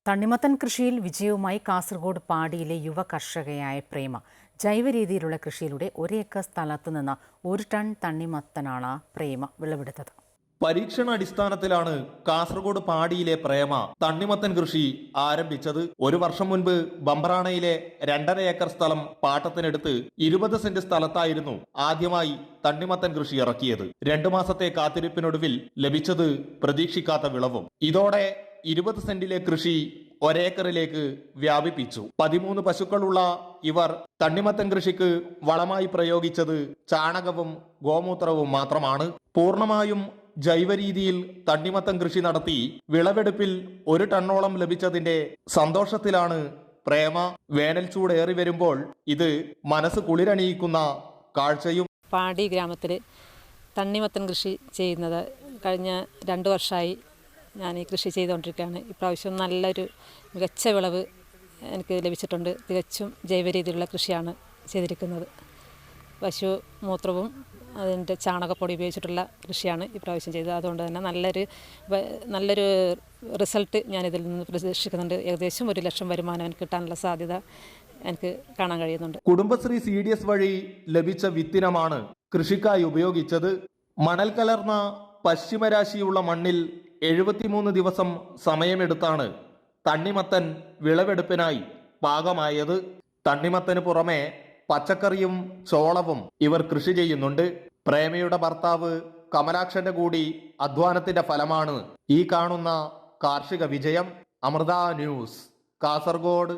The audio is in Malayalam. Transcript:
തണ്ണിമത്തൻ കൃഷിയിൽ വിജയവുമായി കാസർഗോഡ് പാടിയിലെ യുവ കർഷകയായ പ്രേമ. ജൈവ രീതിയിലുള്ള കൃഷിയിലൂടെ 1 ഏക്കർ സ്ഥലത്ത് നിന്ന് 1 ടൺ തണ്ണിമത്തനാണ് പ്രേമ വിളവെടുത്തത്. പരീക്ഷണാടിസ്ഥാനത്തിലാണ് കാസർഗോഡ് പാടിയിലെ പ്രേമ തണ്ണിമത്തൻ കൃഷി ആരംഭിച്ചത്. 1 വർഷം മുൻപ് ബംബ്രാണയിലെ 2.5 ഏക്കർ സ്ഥലം പാട്ടത്തിനെടുത്ത് 20 സെന്റ് സ്ഥലത്തായിരുന്നു ആദ്യമായി തണ്ണിമത്തൻ കൃഷി ഇറക്കിയത്. 2 മാസത്തെ കാത്തിരിപ്പിനൊടുവിൽ ലഭിച്ചത് പ്രതീക്ഷിക്കാത്ത വിളവും. ഇതോടെ 20 സെന്റിലെ കൃഷി 1 ഏക്കറിലേക്ക് വ്യാപിപ്പിച്ചു. 13 പശുക്കളുള്ള ഇവർ തണ്ണിമത്തൻ കൃഷിക്ക് വളമായി പ്രയോഗിച്ചത് ചാണകവും ഗോമൂത്രവും മാത്രമാണ്. പൂർണ്ണമായും ജൈവ രീതിയിൽ തണ്ണിമത്തൻ കൃഷി നടത്തി വിളവെടുപ്പിൽ 1 ടണ്ണോളം ലഭിച്ചതിന്റെ സന്തോഷത്തിലാണ് പ്രേമ. വേനൽ ചൂട് ഏറി വരുമ്പോൾ ഇത് മനസ്സ് കുളിരണിയിക്കുന്ന കാഴ്ചയും. പാടി ഗ്രാമത്തിൽ തണ്ണിമത്തൻ കൃഷി ചെയ്യുന്നത് കഴിഞ്ഞ 2 വർഷമായി ഞാൻ ഈ കൃഷി ചെയ്തുകൊണ്ടിരിക്കുകയാണ്. ഇപ്രാവശ്യം നല്ലൊരു മികച്ച വിളവ് എനിക്ക് ലഭിച്ചിട്ടുണ്ട്. തികച്ചും ജൈവ രീതിയിലുള്ള കൃഷിയാണ് ചെയ്തിരിക്കുന്നത്. പശു മൂത്രവും അതിൻ്റെ ചാണകപ്പൊടി ഉപയോഗിച്ചിട്ടുള്ള കൃഷിയാണ് ഇപ്രാവശ്യം ചെയ്തത്. അതുകൊണ്ട് തന്നെ നല്ലൊരു റിസൾട്ട് ഞാനിതിൽ നിന്ന് പ്രതീക്ഷിക്കുന്നുണ്ട്. ഏകദേശം 1 ലക്ഷം വരുമാനം എനിക്ക് കിട്ടാനുള്ള സാധ്യത എനിക്ക് കാണാൻ കഴിയുന്നുണ്ട്. കുടുംബശ്രീ CDS വഴി ലഭിച്ച വിത്തിനമാണ് കൃഷിക്കായി ഉപയോഗിച്ചത്. മണൽ കലർന്ന പശ്ചിമരാശിയുള്ള മണ്ണിൽ 73 ദിവസം സമയമെടുത്താണ് തണ്ണിമത്തൻ വിളവെടുപ്പിനായി പാകമായത്. തണ്ണിമത്തന് പുറമെ പച്ചക്കറിയും ചോളവും ഇവർ കൃഷി ചെയ്യുന്നുണ്ട്. പ്രേമയുടെ ഭർത്താവ് കമലാക്ഷന്റെ കൂടി അധ്വാനത്തിന്റെ ഫലമാണ് ഈ കാണുന്ന കാർഷിക വിജയം. അമൃത ന്യൂസ്, കാസർഗോഡ്.